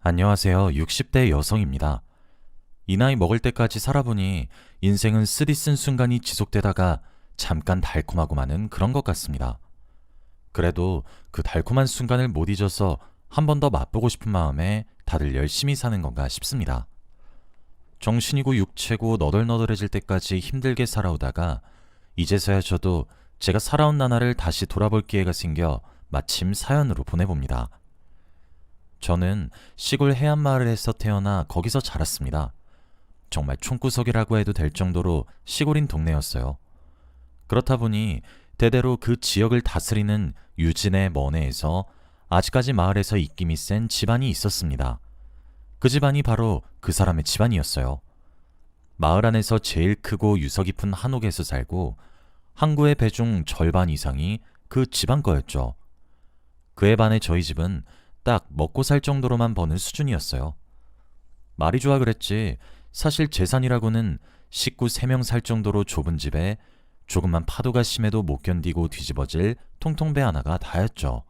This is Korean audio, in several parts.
안녕하세요. 60대 여성입니다. 이 나이 먹을 때까지 살아보니 인생은 쓰디쓴 순간이 지속되다가 잠깐 달콤하고 마는 그런 것 같습니다. 그래도 그 달콤한 순간을 못 잊어서 한 번 더 맛보고 싶은 마음에 다들 열심히 사는 건가 싶습니다. 정신이고 육체고 너덜너덜해질 때까지 힘들게 살아오다가 이제서야 저도 제가 살아온 나날을 다시 돌아볼 기회가 생겨 마침 사연으로 보내봅니다. 저는 시골 해안마을에서 태어나 거기서 자랐습니다. 정말 총구석이라고 해도 될 정도로 시골인 동네였어요. 그렇다 보니 대대로 그 지역을 다스리는 유진의 머네에서 아직까지 마을에서 입김이 센 집안이 있었습니다. 그 집안이 바로 그 사람의 집안이었어요. 마을 안에서 제일 크고 유서 깊은 한옥에서 살고 항구의 배중 절반 이상이 그 집안 거였죠. 그에 반해 저희 집은 딱 먹고 살 정도로만 버는 수준이었어요. 말이 좋아 그랬지 사실 재산이라고는 식구 3명 살 정도로 좁은 집에 조금만 파도가 심해도 못 견디고 뒤집어질 통통배 하나가 다였죠.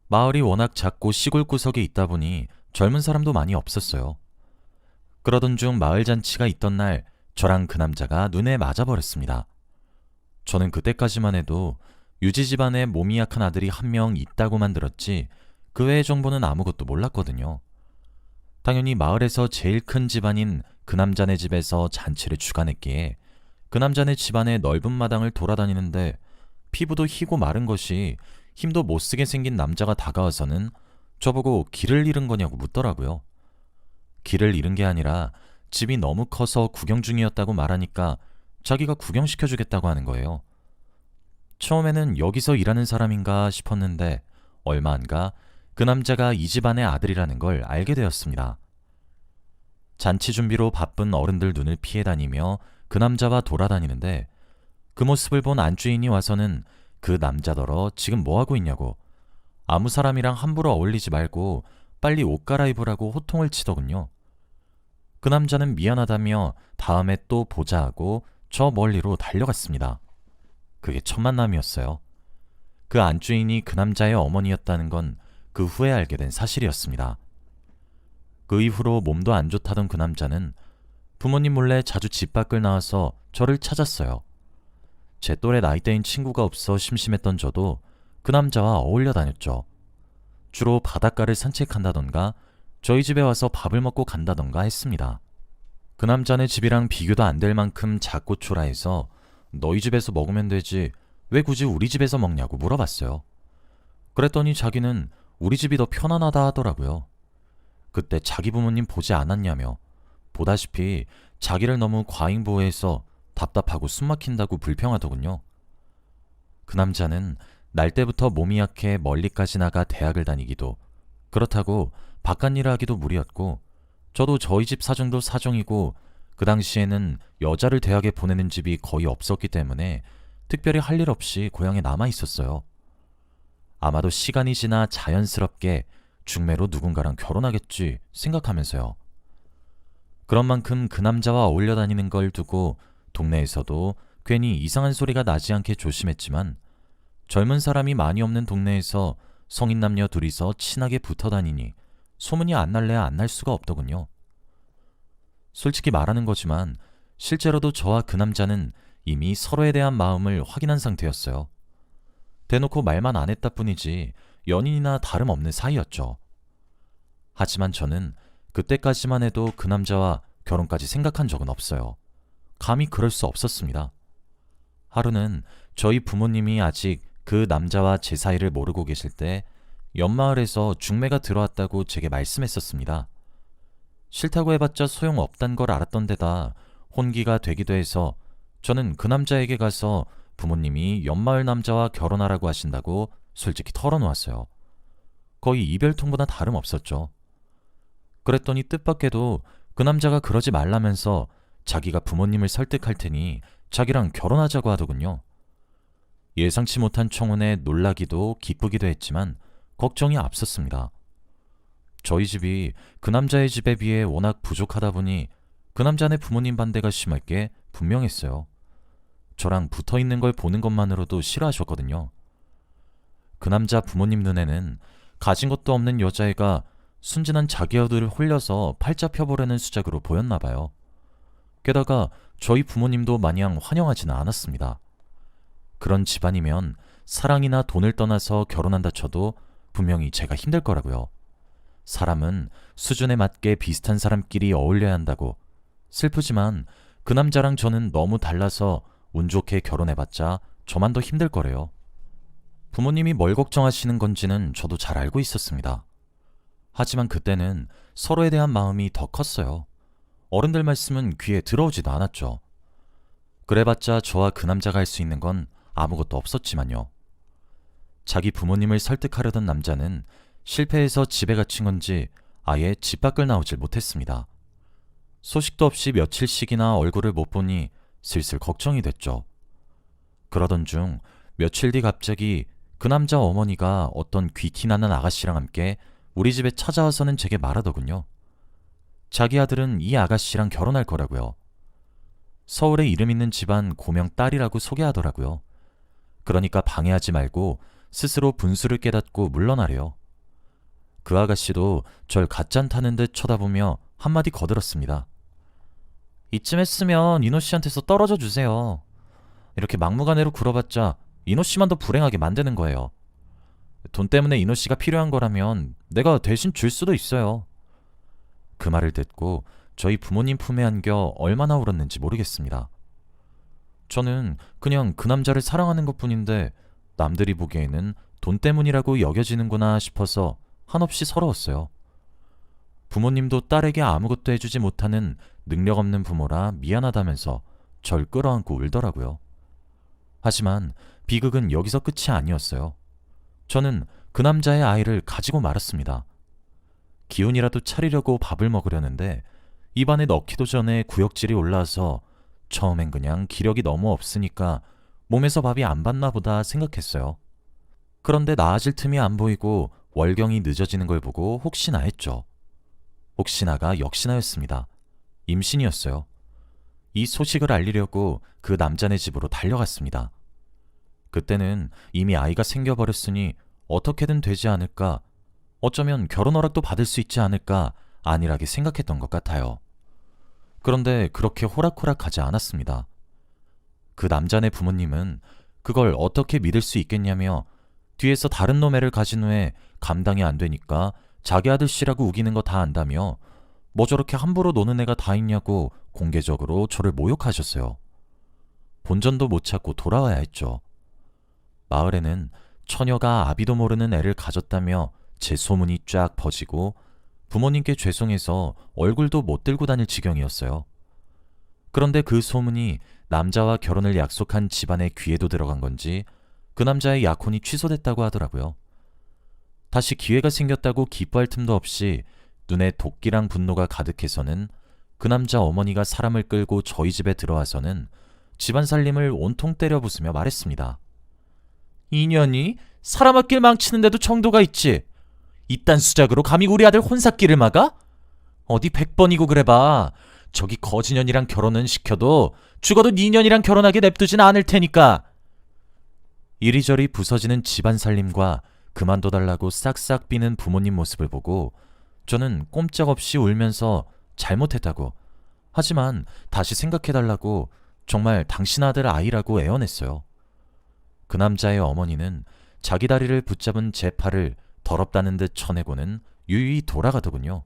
마을이 워낙 작고 시골 구석에 있다 보니 젊은 사람도 많이 없었어요. 그러던 중 마을 잔치가 있던 날 저랑 그 남자가 눈에 맞아버렸습니다. 저는 그때까지만 해도 유지 집안에 몸이 약한 아들이 한 명 있다고만 들었지 그 외의 정보는 아무것도 몰랐거든요. 당연히 마을에서 제일 큰 집안인 그 남자네 집에서 잔치를 주관했기에 그 남자네 집안의 넓은 마당을 돌아다니는데 피부도 희고 마른 것이 힘도 못쓰게 생긴 남자가 다가와서는 저보고 길을 잃은 거냐고 묻더라고요. 길을 잃은 게 아니라 집이 너무 커서 구경 중이었다고 말하니까 자기가 구경시켜주겠다고 하는 거예요. 처음에는 여기서 일하는 사람인가 싶었는데 얼마 안 가 그 남자가 이 집안의 아들이라는 걸 알게 되었습니다. 잔치 준비로 바쁜 어른들 눈을 피해 다니며 그 남자와 돌아다니는데 그 모습을 본 안주인이 와서는 그 남자더러 지금 뭐하고 있냐고 아무 사람이랑 함부로 어울리지 말고 빨리 옷 갈아입으라고 호통을 치더군요. 그 남자는 미안하다며 다음에 또 보자 하고 저 멀리로 달려갔습니다. 그게 첫 만남이었어요. 그 안주인이 그 남자의 어머니였다는 건 그 후에 알게 된 사실이었습니다. 그 이후로 몸도 안 좋다던 그 남자는 부모님 몰래 자주 집 밖을 나와서 저를 찾았어요. 제 또래 나이대인 친구가 없어 심심했던 저도 그 남자와 어울려 다녔죠. 주로 바닷가를 산책한다던가 저희 집에 와서 밥을 먹고 간다던가 했습니다. 그 남자네 집이랑 비교도 안 될 만큼 작고 초라해서 너희 집에서 먹으면 되지 왜 굳이 우리 집에서 먹냐고 물어봤어요. 그랬더니 자기는 우리 집이 더 편안하다 하더라고요. 그때 자기 부모님 보지 않았냐며 보다시피 자기를 너무 과잉보호해서 답답하고 숨막힌다고 불평하더군요. 그 남자는 날 때부터 몸이 약해 멀리까지 나가 대학을 다니기도 그렇다고 바깥일을 하기도 무리였고 저도 저희 집 사정도 사정이고 그 당시에는 여자를 대학에 보내는 집이 거의 없었기 때문에 특별히 할 일 없이 고향에 남아 있었어요. 아마도 시간이 지나 자연스럽게 중매로 누군가랑 결혼하겠지 생각하면서요. 그런 만큼 그 남자와 어울려 다니는 걸 두고 동네에서도 괜히 이상한 소리가 나지 않게 조심했지만 젊은 사람이 많이 없는 동네에서 성인 남녀 둘이서 친하게 붙어 다니니 소문이 안 날래야 안 날 수가 없더군요. 솔직히 말하는 거지만 실제로도 저와 그 남자는 이미 서로에 대한 마음을 확인한 상태였어요. 대놓고 말만 안 했다 뿐이지 연인이나 다름없는 사이였죠. 하지만 저는 그때까지만 해도 그 남자와 결혼까지 생각한 적은 없어요. 감히 그럴 수 없었습니다. 하루는 저희 부모님이 아직 그 남자와 제 사이를 모르고 계실 때 옆마을에서 중매가 들어왔다고 제게 말씀했었습니다. 싫다고 해봤자 소용없단 걸 알았던 데다 혼기가 되기도 해서 저는 그 남자에게 가서 부모님이 옆마을 남자와 결혼하라고 하신다고 솔직히 털어놓았어요. 거의 이별통보다 다름없었죠. 그랬더니 뜻밖에도 그 남자가 그러지 말라면서 자기가 부모님을 설득할 테니 자기랑 결혼하자고 하더군요. 예상치 못한 청혼에 놀라기도 기쁘기도 했지만 걱정이 앞섰습니다. 저희 집이 그 남자의 집에 비해 워낙 부족하다 보니 그 남자네 부모님 반대가 심할 게 분명했어요. 저랑 붙어있는 걸 보는 것만으로도 싫어하셨거든요. 그 남자 부모님 눈에는 가진 것도 없는 여자애가 순진한 자기 아들을 홀려서 팔자 펴보려는 수작으로 보였나 봐요. 게다가 저희 부모님도 마냥 환영하지는 않았습니다. 그런 집안이면 사랑이나 돈을 떠나서 결혼한다 쳐도 분명히 제가 힘들 거라고요. 사람은 수준에 맞게 비슷한 사람끼리 어울려야 한다고. 슬프지만 그 남자랑 저는 너무 달라서 운 좋게 결혼해봤자 저만 더 힘들 거래요. 부모님이 뭘 걱정하시는 건지는 저도 잘 알고 있었습니다. 하지만 그때는 서로에 대한 마음이 더 컸어요. 어른들 말씀은 귀에 들어오지도 않았죠. 그래봤자 저와 그 남자가 할 수 있는 건 아무것도 없었지만요. 자기 부모님을 설득하려던 남자는 실패해서 집에 갇힌 건지 아예 집 밖을 나오질 못했습니다. 소식도 없이 며칠씩이나 얼굴을 못 보니 슬슬 걱정이 됐죠. 그러던 중 며칠 뒤 갑자기 그 남자 어머니가 어떤 귀티나는 아가씨랑 함께 우리 집에 찾아와서는 제게 말하더군요. 자기 아들은 이 아가씨랑 결혼할 거라고요. 서울에 이름 있는 집안 고명 딸이라고 소개하더라고요. 그러니까 방해하지 말고 스스로 분수를 깨닫고 물러나래요. 그 아가씨도 절 갓잔 타는 듯 쳐다보며 한마디 거들었습니다. 이쯤 했으면 이노 씨한테서 떨어져 주세요. 이렇게 막무가내로 굴어봤자 이노 씨만 더 불행하게 만드는 거예요. 돈 때문에 이노 씨가 필요한 거라면 내가 대신 줄 수도 있어요. 그 말을 듣고 저희 부모님 품에 안겨 얼마나 울었는지 모르겠습니다. 저는 그냥 그 남자를 사랑하는 것뿐인데 남들이 보기에는 돈 때문이라고 여겨지는구나 싶어서 한없이 서러웠어요. 부모님도 딸에게 아무것도 해주지 못하는 능력 없는 부모라 미안하다면서 절 끌어안고 울더라고요. 하지만 비극은 여기서 끝이 아니었어요. 저는 그 남자의 아이를 가지고 말았습니다. 기운이라도 차리려고 밥을 먹으려는데 입안에 넣기도 전에 구역질이 올라와서 처음엔 그냥 기력이 너무 없으니까 몸에서 밥이 안 받나 보다 생각했어요. 그런데 나아질 틈이 안 보이고 월경이 늦어지는 걸 보고 혹시나 했죠. 혹시나가 역시나였습니다. 임신이었어요. 이 소식을 알리려고 그 남자네 집으로 달려갔습니다. 그때는 이미 아이가 생겨버렸으니 어떻게든 되지 않을까, 어쩌면 결혼 허락도 받을 수 있지 않을까 안일하게 생각했던 것 같아요. 그런데 그렇게 호락호락하지 않았습니다. 그 남자네 부모님은 그걸 어떻게 믿을 수 있겠냐며 뒤에서 다른 놈 애를 가진 후에 감당이 안 되니까 자기 아들 씨라고 우기는 거 다 안다며 뭐 저렇게 함부로 노는 애가 다 있냐고 공개적으로 저를 모욕하셨어요. 본전도 못 찾고 돌아와야 했죠. 마을에는 처녀가 아비도 모르는 애를 가졌다며 제 소문이 쫙 퍼지고 부모님께 죄송해서 얼굴도 못 들고 다닐 지경이었어요. 그런데 그 소문이 남자와 결혼을 약속한 집안의 귀에도 들어간 건지 그 남자의 약혼이 취소됐다고 하더라고요. 다시 기회가 생겼다고 기뻐할 틈도 없이 눈에 도끼랑 분노가 가득해서는 그 남자 어머니가 사람을 끌고 저희 집에 들어와서는 집안 살림을 온통 때려 부수며 말했습니다. 이년이 사람 앞길 망치는데도 정도가 있지. 이딴 수작으로 감히 우리 아들 혼삿길을 막아? 어디 100번이고 그래봐. 저기 거지년이랑 결혼은 시켜도 죽어도 니년이랑 결혼하게 냅두진 않을 테니까. 이리저리 부서지는 집안 살림과 그만둬달라고 싹싹 비는 부모님 모습을 보고 저는 꼼짝없이 울면서 잘못했다고, 하지만 다시 생각해달라고 정말 당신 아들 아이라고 애원했어요. 그 남자의 어머니는 자기 다리를 붙잡은 제 팔을 더럽다는 듯 쳐내고는 유유히 돌아가더군요.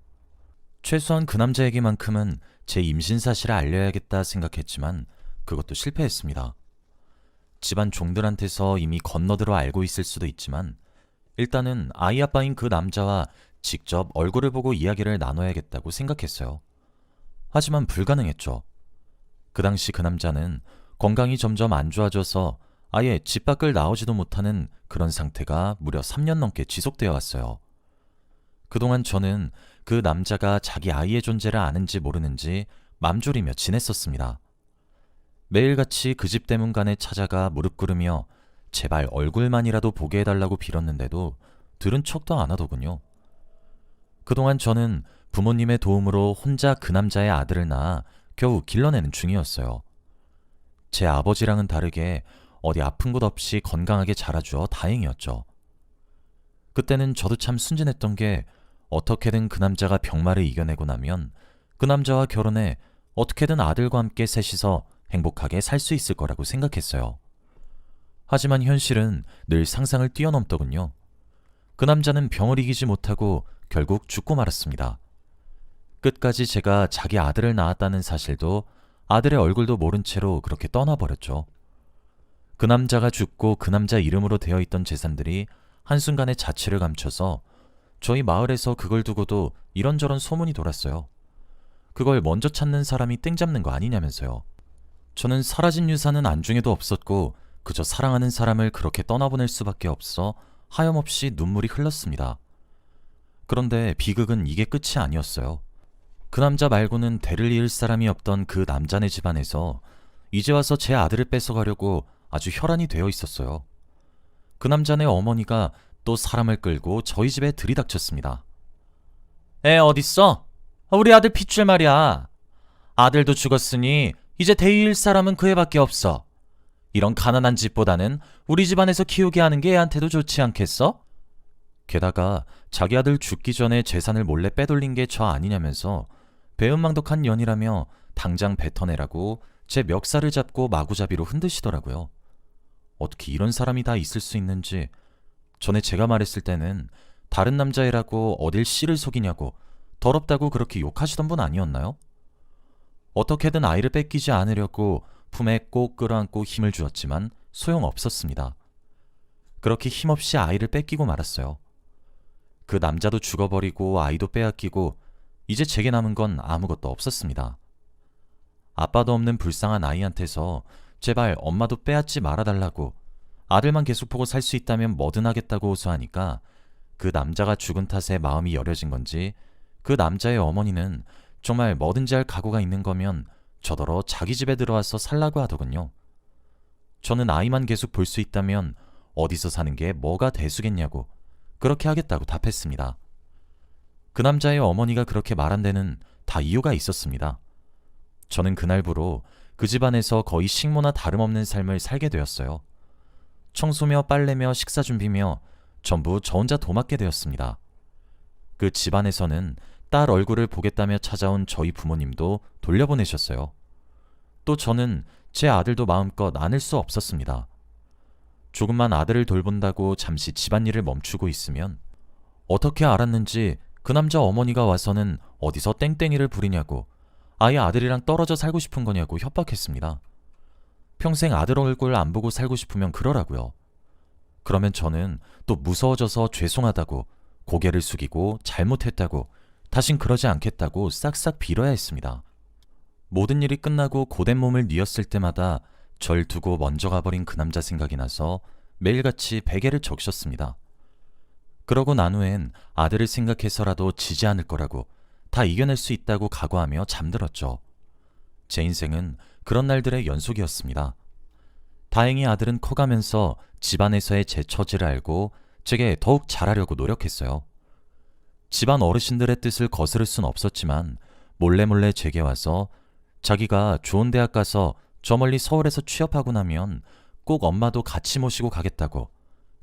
최소한 그 남자에게만큼은 제 임신 사실을 알려야겠다 생각했지만 그것도 실패했습니다. 집안 종들한테서 이미 건너들어 알고 있을 수도 있지만 일단은 아이 아빠인 그 남자와 직접 얼굴을 보고 이야기를 나눠야겠다고 생각했어요. 하지만 불가능했죠. 그 당시 그 남자는 건강이 점점 안 좋아져서 아예 집 밖을 나오지도 못하는 그런 상태가 무려 3년 넘게 지속되어 왔어요. 그동안 저는 그 남자가 자기 아이의 존재를 아는지 모르는지 맘졸이며 지냈었습니다. 매일같이 그 집 대문간에 찾아가 무릎 꿇으며 제발 얼굴만이라도 보게 해달라고 빌었는데도 들은 척도 안 하더군요. 그동안 저는 부모님의 도움으로 혼자 그 남자의 아들을 낳아 겨우 길러내는 중이었어요. 제 아버지랑은 다르게 어디 아픈 곳 없이 건강하게 자라주어 다행이었죠. 그때는 저도 참 순진했던 게 어떻게든 그 남자가 병마를 이겨내고 나면 그 남자와 결혼해 어떻게든 아들과 함께 셋이서 행복하게 살 수 있을 거라고 생각했어요. 하지만 현실은 늘 상상을 뛰어넘더군요. 그 남자는 병을 이기지 못하고 결국 죽고 말았습니다. 끝까지 제가 자기 아들을 낳았다는 사실도 아들의 얼굴도 모른 채로 그렇게 떠나버렸죠. 그 남자가 죽고 그 남자 이름으로 되어 있던 재산들이 한순간에 자취를 감춰서 저희 마을에서 그걸 두고도 이런저런 소문이 돌았어요. 그걸 먼저 찾는 사람이 땡 잡는 거 아니냐면서요. 저는 사라진 유산은 안중에도 없었고 그저 사랑하는 사람을 그렇게 떠나보낼 수밖에 없어 하염없이 눈물이 흘렀습니다. 그런데 비극은 이게 끝이 아니었어요. 그 남자 말고는 대를 이을 사람이 없던 그 남자네 집안에서 이제 와서 제 아들을 뺏어가려고 아주 혈안이 되어 있었어요. 그 남자네 어머니가 또 사람을 끌고 저희 집에 들이닥쳤습니다. 애 어딨어? 우리 아들 핏줄 말이야. 아들도 죽었으니 이제 대위일 사람은 그 애밖에 없어. 이런 가난한 집보다는 우리 집안에서 키우게 하는 게 애한테도 좋지 않겠어? 게다가 자기 아들 죽기 전에 재산을 몰래 빼돌린 게 저 아니냐면서 배은망덕한 년이라며 당장 뱉어내라고 제 멱살을 잡고 마구잡이로 흔드시더라고요. 어떻게 이런 사람이 다 있을 수 있는지. 전에 제가 말했을 때는 다른 남자애라고 어딜 씨를 속이냐고 더럽다고 그렇게 욕하시던 분 아니었나요? 어떻게든 아이를 뺏기지 않으려고 품에 꼭 끌어안고 힘을 주었지만 소용없었습니다. 그렇게 힘없이 아이를 뺏기고 말았어요. 그 남자도 죽어버리고 아이도 빼앗기고 이제 제게 남은 건 아무것도 없었습니다. 아빠도 없는 불쌍한 아이한테서 제발 엄마도 빼앗지 말아달라고 아들만 계속 보고 살 수 있다면 뭐든 하겠다고 호소하니까 그 남자가 죽은 탓에 마음이 여려진 건지 그 남자의 어머니는 정말 뭐든지 할 각오가 있는 거면 저더러 자기 집에 들어와서 살라고 하더군요. 저는 아이만 계속 볼 수 있다면 어디서 사는 게 뭐가 대수겠냐고 그렇게 하겠다고 답했습니다. 그 남자의 어머니가 그렇게 말한 데는 다 이유가 있었습니다. 저는 그날부로 그 집안에서 거의 식모나 다름없는 삶을 살게 되었어요. 청소며 빨래며 식사 준비며 전부 저 혼자 도맡게 되었습니다. 그 집안에서는 딸 얼굴을 보겠다며 찾아온 저희 부모님도 돌려보내셨어요. 또 저는 제 아들도 마음껏 안을 수 없었습니다. 조금만 아들을 돌본다고 잠시 집안일을 멈추고 있으면 어떻게 알았는지 그 남자 어머니가 와서는 어디서 땡땡이를 부리냐고 아예 아들이랑 떨어져 살고 싶은 거냐고 협박했습니다. 평생 아들 얼굴 안 보고 살고 싶으면 그러라고요. 그러면 저는 또 무서워져서 죄송하다고 고개를 숙이고 잘못했다고 다신 그러지 않겠다고 싹싹 빌어야 했습니다. 모든 일이 끝나고 고된 몸을 뉘었을 때마다 절 두고 먼저 가버린 그 남자 생각이 나서 매일같이 베개를 적셨습니다. 그러고 난 후엔 아들을 생각해서라도 지지 않을 거라고 다 이겨낼 수 있다고 각오하며 잠들었죠. 제 인생은 그런 날들의 연속이었습니다. 다행히 아들은 커가면서 집안에서의 제 처지를 알고 제게 더욱 잘하려고 노력했어요. 집안 어르신들의 뜻을 거스를 순 없었지만 몰래 제게 와서 자기가 좋은 대학 가서 저 멀리 서울에서 취업하고 나면 꼭 엄마도 같이 모시고 가겠다고,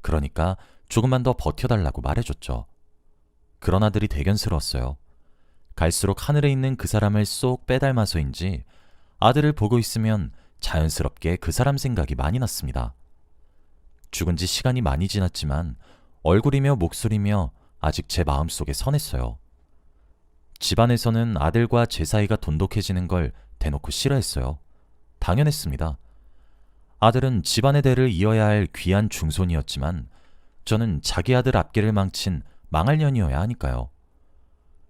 그러니까 조금만 더 버텨달라고 말해줬죠. 그런 아들이 대견스러웠어요. 갈수록 하늘에 있는 그 사람을 쏙 빼닮아서인지 아들을 보고 있으면 자연스럽게 그 사람 생각이 많이 났습니다. 죽은 지 시간이 많이 지났지만 얼굴이며 목소리며 아직 제 마음속에 선했어요. 집안에서는 아들과 제 사이가 돈독해지는 걸 대놓고 싫어했어요. 당연했습니다. 아들은 집안의 대를 이어야 할 귀한 중손이었지만 저는 자기 아들 앞길을 망친 망할 년이어야 하니까요.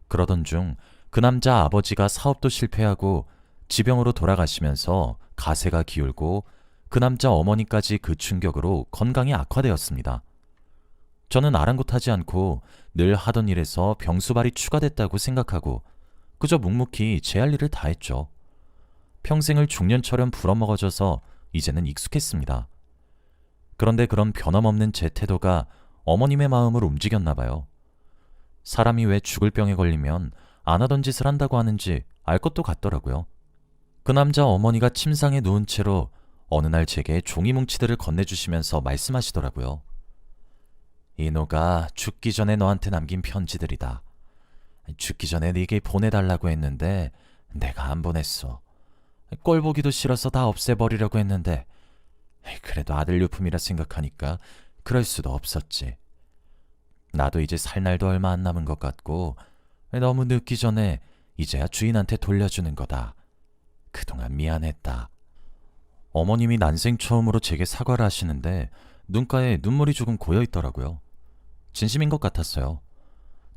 그러던 중 그 남자 아버지가 사업도 실패하고 지병으로 돌아가시면서 가세가 기울고 그 남자 어머니까지 그 충격으로 건강이 악화되었습니다. 저는 아랑곳하지 않고 늘 하던 일에서 병수발이 추가됐다고 생각하고 그저 묵묵히 제 할 일을 다 했죠. 평생을 중년처럼 불어먹어져서 이제는 익숙했습니다. 그런데 그런 변함없는 제 태도가 어머님의 마음을 움직였나 봐요. 사람이 왜 죽을 병에 걸리면 안 하던 짓을 한다고 하는지 알 것도 같더라고요. 그 남자 어머니가 침상에 누운 채로 어느 날 제게 종이 뭉치들을 건네주시면서 말씀하시더라고요. 이노가 죽기 전에 너한테 남긴 편지들이다. 죽기 전에 네게 보내달라고 했는데 내가 안 보냈어. 꼴 보기도 싫어서 다 없애버리려고 했는데 그래도 아들 유품이라 생각하니까 그럴 수도 없었지. 나도 이제 살 날도 얼마 안 남은 것 같고 너무 늦기 전에 이제야 주인한테 돌려주는 거다. 그동안 미안했다. 어머님이 난생 처음으로 제게 사과를 하시는데 눈가에 눈물이 조금 고여 있더라고요. 진심인 것 같았어요.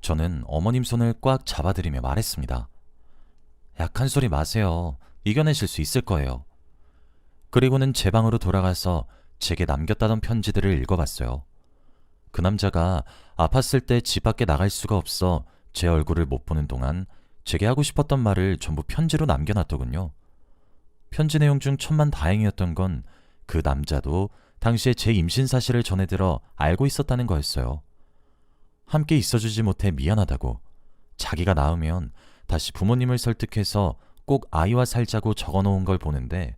저는 어머님 손을 꽉 잡아드리며 말했습니다. 약한 소리 마세요. 이겨내실 수 있을 거예요. 그리고는 제 방으로 돌아가서 제게 남겼다던 편지들을 읽어봤어요. 그 남자가 아팠을 때 집 밖에 나갈 수가 없어 제 얼굴을 못 보는 동안 제게 하고 싶었던 말을 전부 편지로 남겨놨더군요. 편지 내용 중 천만다행이었던 건 그 남자도 당시에 제 임신 사실을 전해들어 알고 있었다는 거였어요. 함께 있어주지 못해 미안하다고, 자기가 낳으면 다시 부모님을 설득해서 꼭 아이와 살자고 적어놓은 걸 보는데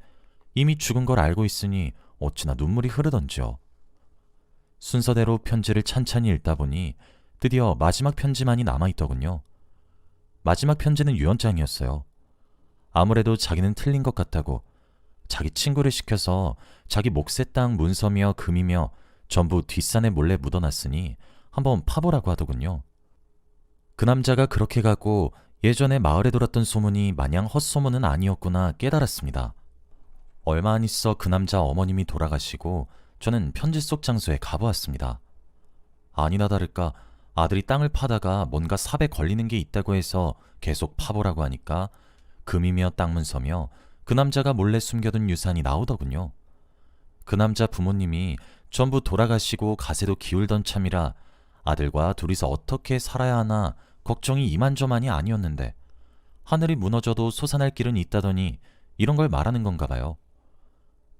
이미 죽은 걸 알고 있으니 어찌나 눈물이 흐르던지요. 순서대로 편지를 찬찬히 읽다 보니 드디어 마지막 편지만이 남아있더군요. 마지막 편지는 유언장이었어요. 아무래도 자기는 틀린 것 같다고 자기 친구를 시켜서 자기 몫의 땅 문서며 금이며 전부 뒷산에 몰래 묻어놨으니 한번 파보라고 하더군요. 그 남자가 그렇게 가고 예전에 마을에 돌았던 소문이 마냥 헛소문은 아니었구나 깨달았습니다. 얼마 안 있어 그 남자 어머님이 돌아가시고 저는 편지 속 장소에 가보았습니다. 아니나 다를까 아들이 땅을 파다가 뭔가 삽에 걸리는 게 있다고 해서 계속 파보라고 하니까 금이며 땅 문서며 그 남자가 몰래 숨겨둔 유산이 나오더군요. 그 남자 부모님이 전부 돌아가시고 가세도 기울던 참이라 아들과 둘이서 어떻게 살아야 하나 걱정이 이만저만이 아니었는데 하늘이 무너져도 솟아날 길은 있다더니 이런 걸 말하는 건가 봐요.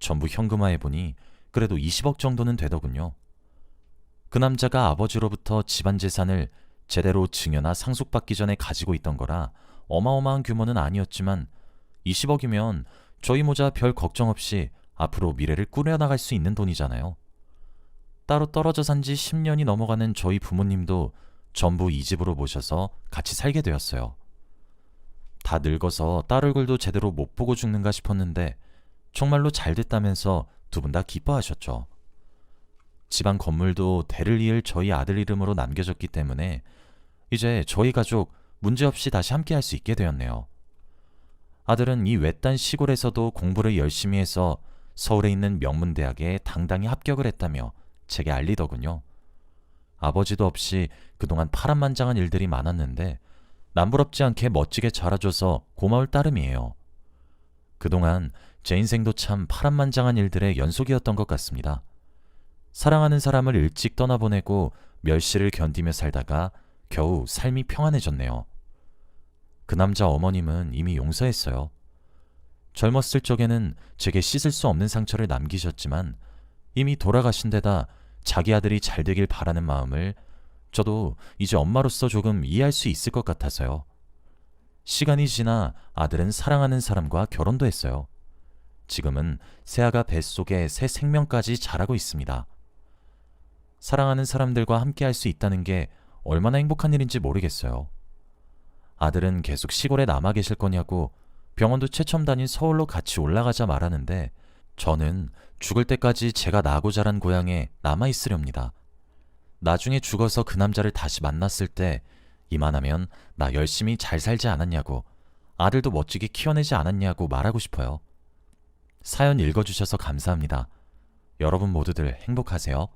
전부 현금화해보니 그래도 20억 정도는 되더군요. 그 남자가 아버지로부터 집안 재산을 제대로 증여나 상속받기 전에 가지고 있던 거라 어마어마한 규모는 아니었지만 20억이면 저희 모자 별 걱정 없이 앞으로 미래를 꾸려나갈 수 있는 돈이잖아요. 따로 떨어져 산 지 10년이 넘어가는 저희 부모님도 전부 이 집으로 모셔서 같이 살게 되었어요. 다 늙어서 딸 얼굴도 제대로 못 보고 죽는가 싶었는데 정말로 잘 됐다면서 두 분 다 기뻐하셨죠. 집안 건물도 대를 이을 저희 아들 이름으로 남겨졌기 때문에 이제 저희 가족 문제없이 다시 함께 할 수 있게 되었네요. 아들은 이 외딴 시골에서도 공부를 열심히 해서 서울에 있는 명문대학에 당당히 합격을 했다며 제게 알리더군요. 아버지도 없이 그동안 파란만장한 일들이 많았는데 남부럽지 않게 멋지게 자라줘서 고마울 따름이에요. 그동안 제 인생도 참 파란만장한 일들의 연속이었던 것 같습니다. 사랑하는 사람을 일찍 떠나보내고 멸시를 견디며 살다가 겨우 삶이 평안해졌네요. 그 남자 어머님은 이미 용서했어요. 젊었을 적에는 제게 씻을 수 없는 상처를 남기셨지만 이미 돌아가신 데다 자기 아들이 잘 되길 바라는 마음을 저도 이제 엄마로서 조금 이해할 수 있을 것 같아서요. 시간이 지나 아들은 사랑하는 사람과 결혼도 했어요. 지금은 새아가 뱃속에 새 생명까지 자라고 있습니다. 사랑하는 사람들과 함께 할 수 있다는 게 얼마나 행복한 일인지 모르겠어요. 아들은 계속 시골에 남아 계실 거냐고 병원도 최첨 다닌 서울로 같이 올라가자 말하는데 저는 죽을 때까지 제가 나고 자란 고향에 남아있으렵니다. 나중에 죽어서 그 남자를 다시 만났을 때 이만하면 나 열심히 잘 살지 않았냐고, 아들도 멋지게 키워내지 않았냐고 말하고 싶어요. 사연 읽어주셔서 감사합니다. 여러분 모두들 행복하세요.